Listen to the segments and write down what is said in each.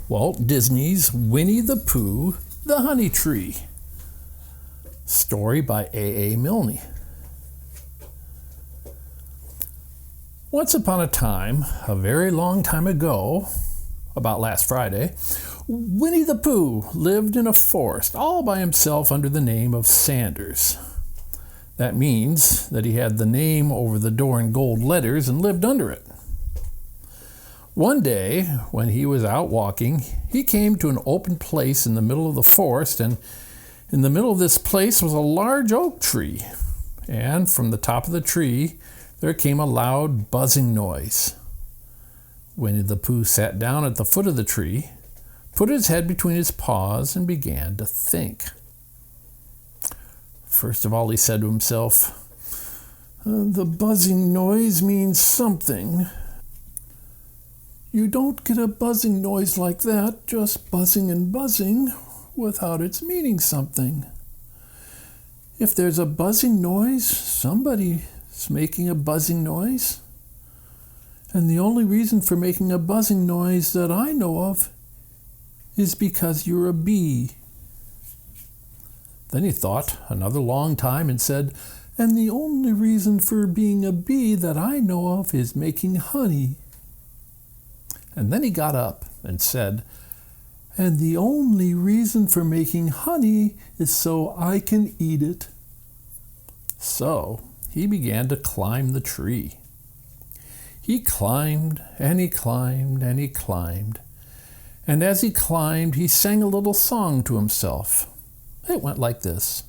Walt Disney's Winnie the Pooh, the Honey Tree. Story by A. Milne. Once upon a time, a very long time ago, about last Friday, Winnie the Pooh lived in a forest all by himself under the name of Sanders. That means that he had the name over the door in gold letters and lived under it. One day, when he was out walking, he came to an open place in the middle of the forest, and in the middle of this place was a large oak tree. And from the top of the tree, there came a loud buzzing noise. Winnie the Pooh sat down at the foot of the tree, put his head between his paws, and began to think. First of all, he said to himself, "The buzzing noise means something. You don't get a buzzing noise like that, just buzzing and buzzing, without its meaning something. If there's a buzzing noise, somebody's making a buzzing noise. And the only reason for making a buzzing noise that I know of is because you're a bee." Then he thought another long time and said, "And the only reason for being a bee that I know of is making honey." And then he got up and said, "And the only reason for making honey is so I can eat it." So he began to climb the tree. He climbed and he climbed and he climbed. And as he climbed, he sang a little song to himself. It went like this.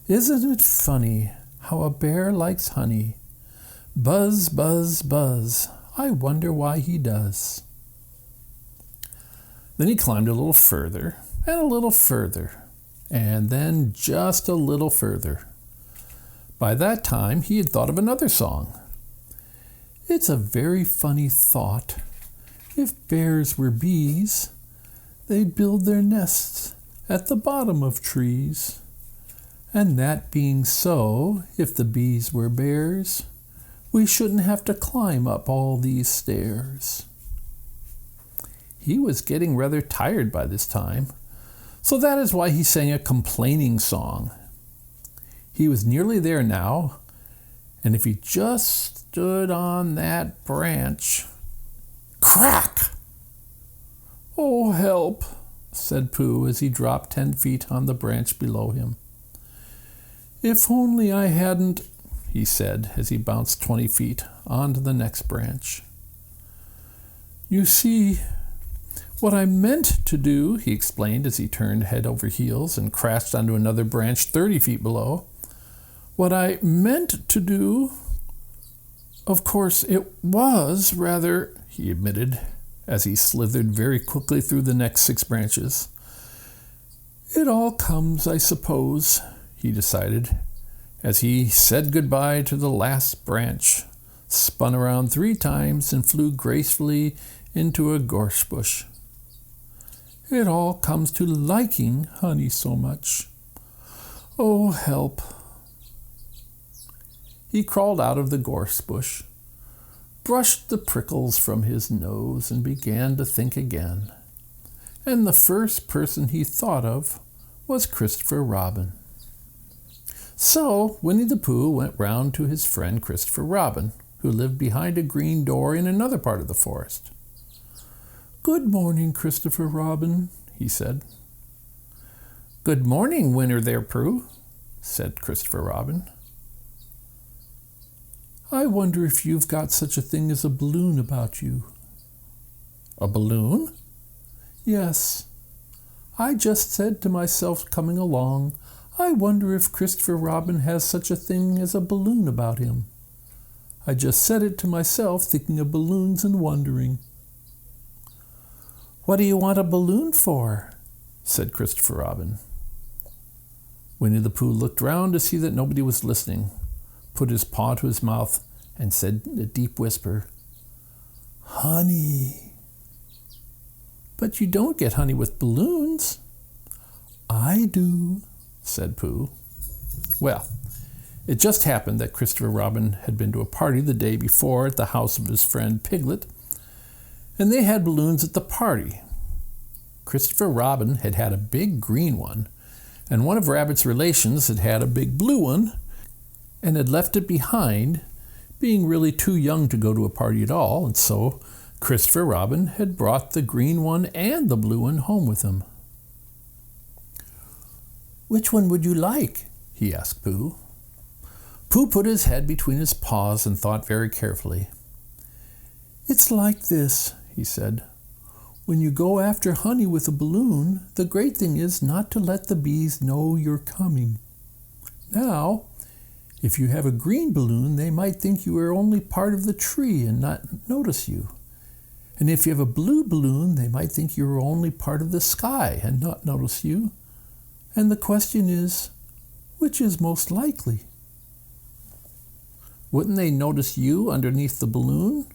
"Isn't it funny how a bear likes honey? Buzz, buzz, buzz. I wonder why he does." Then he climbed a little further and a little further, and then just a little further. By that time, he had thought of another song. "It's a very funny thought. If bears were bees, they'd build their nests at the bottom of trees. And that being so, if the bees were bears, we shouldn't have to climb up all these stairs." He was getting rather tired by this time, so that is why he sang a complaining song. He was nearly there now, and if he just stood on that branch... Crack! "Oh, help!" said Pooh as he dropped 10 feet on the branch below him. "If only I hadn't..." he said as he bounced 20 feet onto the next branch. "You see, what I meant to do," he explained as he turned head over heels and crashed onto another branch 30 feet below. "What I meant to do, of course, it was rather..." he admitted as he slithered very quickly through the next 6 branches. "It all comes, I suppose," he decided, as he said goodbye to the last branch, spun around 3 times, and flew gracefully into a gorse bush. "It all comes to liking honey so much. Oh, help." He crawled out of the gorse bush, brushed the prickles from his nose, and began to think again. And the first person he thought of was Christopher Robin. So Winnie the Pooh went round to his friend Christopher Robin, who lived behind a green door in another part of the forest. "Good morning, Christopher Robin," he said. "Good morning, Winnie the Pooh," said Christopher Robin. "I wonder if you've got such a thing as a balloon about you." "A balloon?" "Yes. I just said to myself coming along, I wonder if Christopher Robin has such a thing as a balloon about him. I just said it to myself, thinking of balloons and wondering." "What do you want a balloon for?" said Christopher Robin. Winnie the Pooh looked round to see that nobody was listening, put his paw to his mouth, and said in a deep whisper, "Honey." "But you don't get honey with balloons." "I do," said Pooh. Well, it just happened that Christopher Robin had been to a party the day before at the house of his friend Piglet, and they had balloons at the party, Christopher Robin had had a big green one, and one of Rabbit's relations had had a big blue one, and had left it behind, being really too young to go to a party at all, and so Christopher Robin had brought the green one and the blue one home with him. "Which one would you like?" he asked Pooh. Pooh put his head between his paws and thought very carefully. "It's like this," he said. "When you go after honey with a balloon, the great thing is not to let the bees know you're coming. Now, if you have a green balloon, they might think you are only part of the tree and not notice you. And if you have a blue balloon, they might think you are only part of the sky and not notice you. And the question is, which is most likely?" "Wouldn't they notice you underneath the balloon?"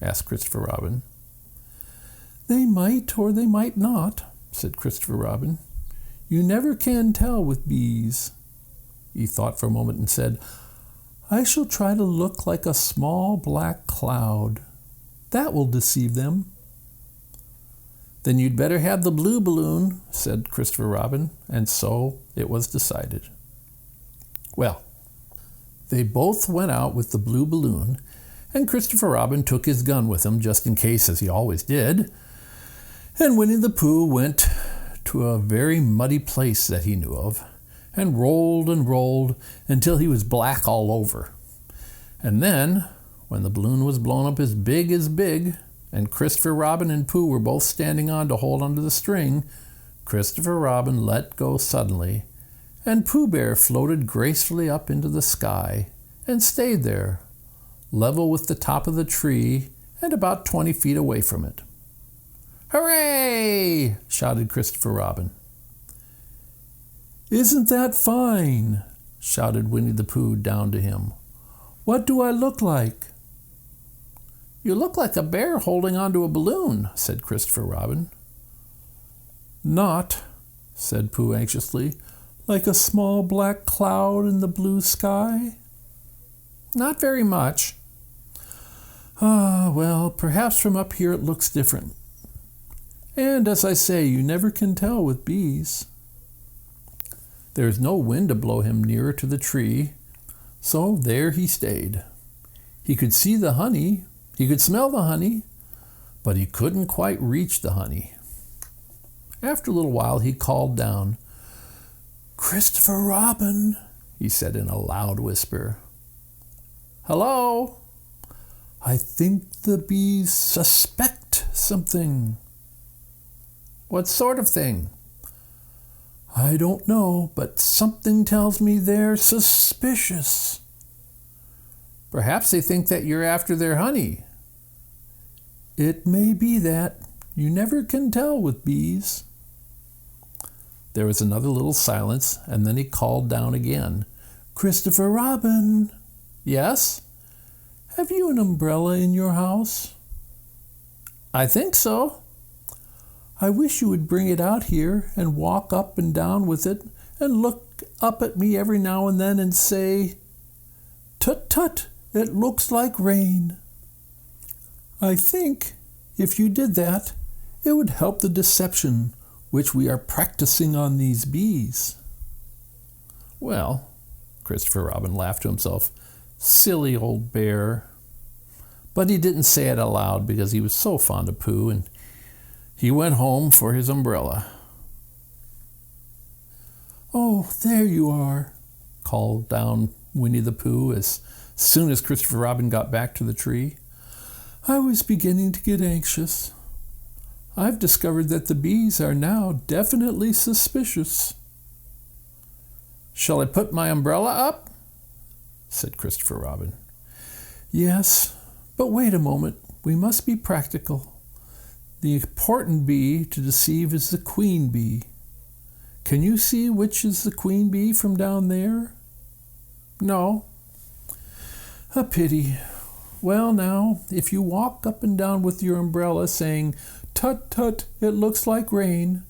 asked Christopher Robin. "They might or they might not," said Christopher Robin. "You never can tell with bees." He thought for a moment and said, "I shall try to look like a small black cloud. That will deceive them." "Then you'd better have the blue balloon," said Christopher Robin, and so it was decided. Well, they both went out with the blue balloon, and Christopher Robin took his gun with him just in case, as he always did, and Winnie the Pooh went to a very muddy place that he knew of, and rolled until he was black all over. And then, when the balloon was blown up as big, and Christopher Robin and Pooh were both standing on to hold onto the string, Christopher Robin let go suddenly, and Pooh Bear floated gracefully up into the sky and stayed there, level with the top of the tree and about 20 feet away from it. "Hooray!" shouted Christopher Robin. "Isn't that fine?" shouted Winnie the Pooh down to him. "What do I look like?" "You look like a bear holding onto a balloon," said Christopher Robin. "Not," said Pooh anxiously, "like a small black cloud in the blue sky?" "Not very much." "Ah, well, perhaps from up here it looks different. And as I say, you never can tell with bees." There was no wind to blow him nearer to the tree, so there he stayed. He could see the honey, he could smell the honey, but he couldn't quite reach the honey. After a little while he called down. "Christopher Robin," he said in a loud whisper. "Hello?" "I think the bees suspect something." "What sort of thing?" "I don't know, but something tells me they're suspicious." "Perhaps they think that you're after their honey." "It may be that. You never can tell with bees." There was another little silence, and then he called down again. "Christopher Robin." "Yes?" "Have you an umbrella in your house?" "I think so." "I wish you would bring it out here and walk up and down with it and look up at me every now and then and say, 'Tut, tut, it looks like rain.' I think if you did that, it would help the deception which we are practicing on these bees." "Well," Christopher Robin laughed to himself, "silly old bear." But he didn't say it aloud because he was so fond of Pooh, and he went home for his umbrella. "Oh, there you are," called down Winnie the Pooh as soon as Christopher Robin got back to the tree. "I was beginning to get anxious. I've discovered that the bees are now definitely suspicious." "Shall I put my umbrella up?" said Christopher Robin. "Yes, but wait a moment. We must be practical. The important bee to deceive is the queen bee. Can you see which is the queen bee from down there?" "No." "A pity. Well, now, if you walk up and down with your umbrella saying, 'Tut, tut, it looks like rain,'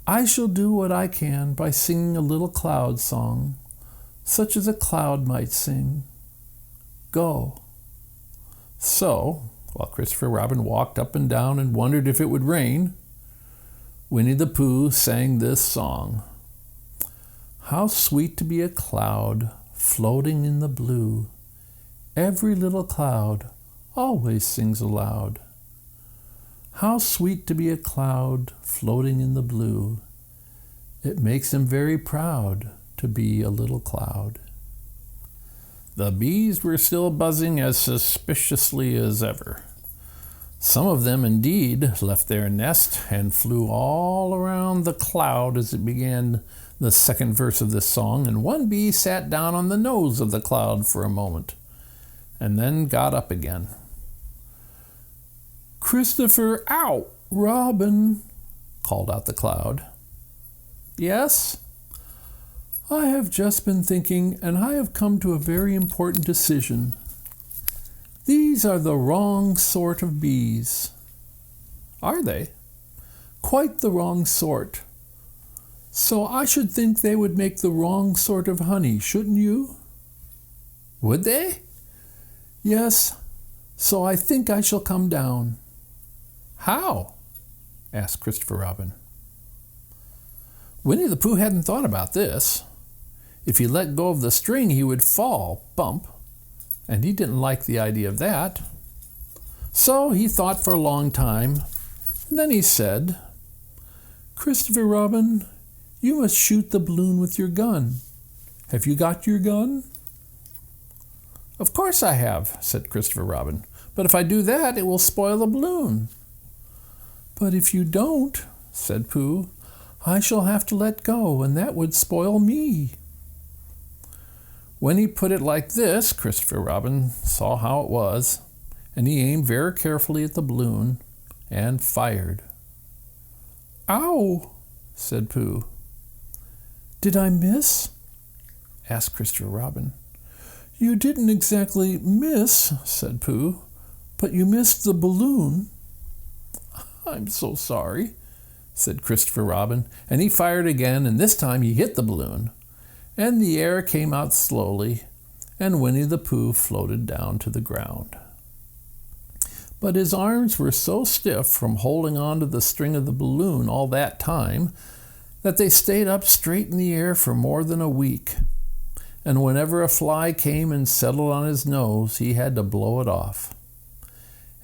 I shall do what I can by singing a little cloud song, such as a cloud might sing. Go." So, while Christopher Robin walked up and down and wondered if it would rain, Winnie the Pooh sang this song. How sweet to be a cloud floating in the blue. Every little cloud always sings aloud. How sweet to be a cloud floating in the blue. It makes him very proud to be a little cloud. The bees were still buzzing as suspiciously as ever. Some of them indeed left their nest and flew all around the cloud as it began the second verse of this song, and one bee sat down on the nose of the cloud for a moment, and then got up again. Christopher, ow, Robin, called out the cloud. Yes? I have just been thinking, and I have come to a very important decision. These are the wrong sort of bees. Are they? Quite the wrong sort. So I should think they would make the wrong sort of honey, shouldn't you? Would they? Yes, so I think I shall come down. How? Asked Christopher Robin. Winnie the Pooh hadn't thought about this. If he let go of the string, he would fall, bump, and he didn't like the idea of that. So he thought for a long time, and then he said, Christopher Robin, you must shoot the balloon with your gun. Have you got your gun? Of course I have, said Christopher Robin, but if I do that, it will spoil the balloon. But if you don't, said Pooh, I shall have to let go, and that would spoil me. When he put it like this, Christopher Robin saw how it was, and he aimed very carefully at the balloon and fired. Ow, said Pooh. Did I miss? Asked Christopher Robin. You didn't exactly miss, said Pooh, but you missed the balloon. I'm so sorry, said Christopher Robin, and he fired again, and this time he hit the balloon, and the air came out slowly, and Winnie the Pooh floated down to the ground. But his arms were so stiff from holding on to the string of the balloon all that time that they stayed up straight in the air for more than a week, and whenever a fly came and settled on his nose, he had to blow it off.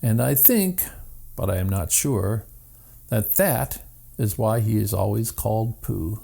And I think, but I am not sure, that is why he is always called Pooh.